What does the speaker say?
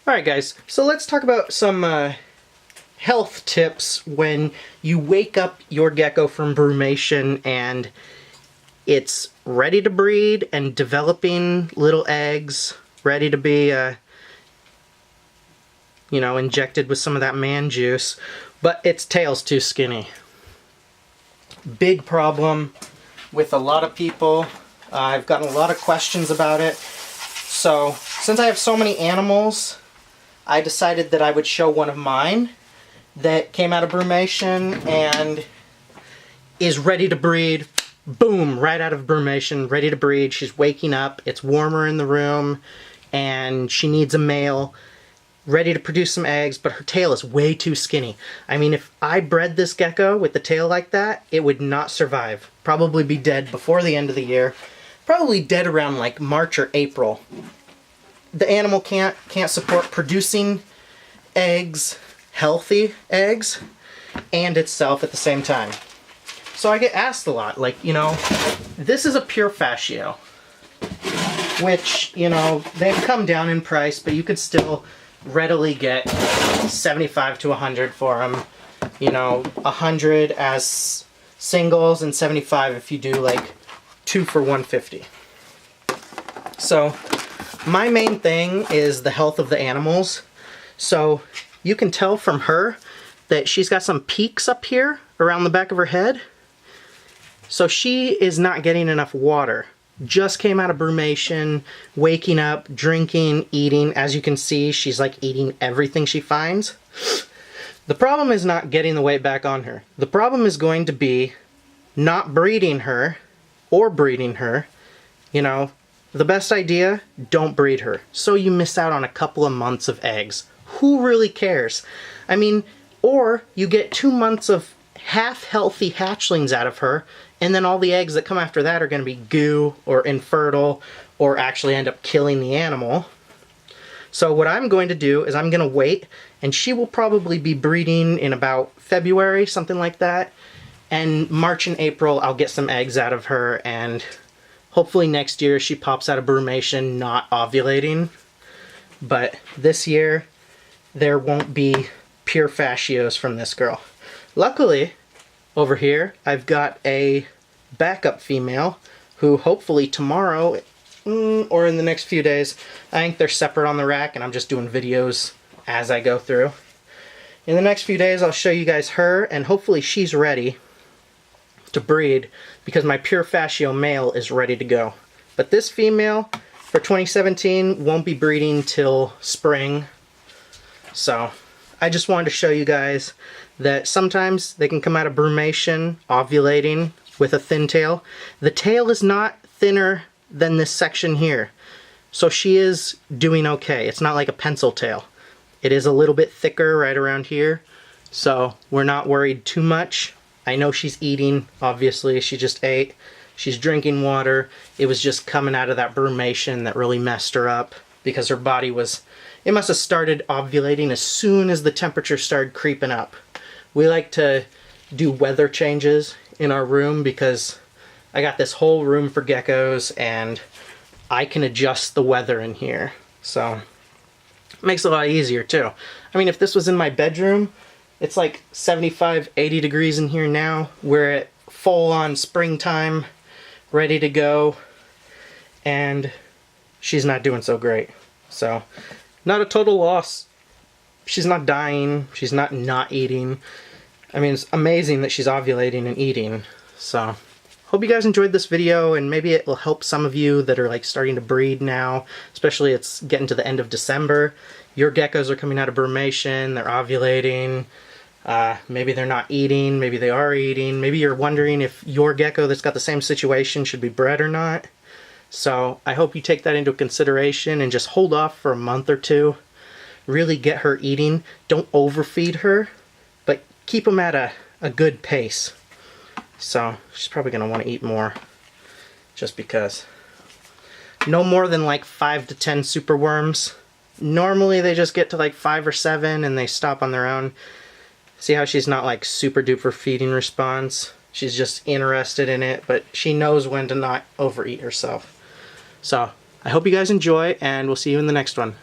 Alright guys, so let's talk about some health tips when you wake up your gecko from brumation and it's ready to breed and developing little eggs, ready to be injected with some of that man juice, but its tail's too skinny. Big problem with a lot of people. I've gotten a lot of questions about it. So, since I have so many animals, I decided that I would show one of mine that came out of brumation and is ready to breed. Boom, right out of brumation, ready to breed. She's waking up, it's warmer in the room, and she needs a male, ready to produce some eggs, but her tail is way too skinny. I mean, if I bred this gecko with the tail like that, it would not survive. Probably be dead before the end of the year. Probably dead around like March or April. The animal can't support producing eggs, healthy eggs, and itself at the same time. So I get asked a lot, like, this is a pure fascio, which, they've come down in price, but you could still readily get 75 to 100 for them. 100 as singles and 75 if you do like 2 for 150. So my main thing is the health of the animals. So you can tell from her that she's got some peaks up here around the back of her head. So she is not getting enough water. Just came out of brumation, waking up, drinking, eating. As you can see, she's like eating everything she finds. The problem is not getting the weight back on her. The problem is going to be not breeding her or breeding her. The best idea, don't breed her. So you miss out on a couple of months of eggs. Who really cares? I mean, or you get 2 months of half-healthy hatchlings out of her, and then all the eggs that come after that are going to be goo or infertile or actually end up killing the animal. So what I'm going to do is I'm going to wait, and she will probably be breeding in about February, something like that. And March and April, I'll get some eggs out of her, and hopefully next year she pops out of brumation not ovulating. But this year, there won't be pure fascios from this girl. Luckily, over here, I've got a backup female who hopefully tomorrow or in the next few days, I think they're separate on the rack and I'm just doing videos as I go through. In the next few days, I'll show you guys her and hopefully she's ready to breed because my pure fascio male is ready to go. But this female for 2017 won't be breeding till spring. So I just wanted to show you guys that sometimes they can come out of brumation, ovulating with a thin tail. The tail is not thinner than this section here. So she is doing okay. It's not like a pencil tail. It is a little bit thicker right around here. So we're not worried too much. I know she's eating, obviously. She just ate. She's drinking water. It was just coming out of that brumation that really messed her up because her body was... It must have started ovulating as soon as the temperature started creeping up. We like to do weather changes in our room because I got this whole room for geckos and I can adjust the weather in here. So it makes it a lot easier too. I mean, if this was in my bedroom, it's like 75, 80 degrees in here now. We're at full on springtime, ready to go, and she's not doing so great. So not a total loss. She's not dying. She's not eating. I mean, it's amazing that she's ovulating and eating. So, hope you guys enjoyed this video, and maybe it will help some of you that are like starting to breed now. Especially it's getting to the end of December. Your geckos are coming out of brumation. They're ovulating. Maybe they're not eating. Maybe they are eating. Maybe you're wondering if your gecko that's got the same situation should be bred or not. So, I hope you take that into consideration and just hold off for a month or two. Really get her eating. Don't overfeed her, but keep them at a good pace. So she's probably going to want to eat more just because. No more than like 5 to 10 superworms. Normally they just get to like 5 or 7 and they stop on their own. See how she's not like super duper feeding response? She's just interested in it, but she knows when to not overeat herself. So I hope you guys enjoy, and we'll see you in the next one.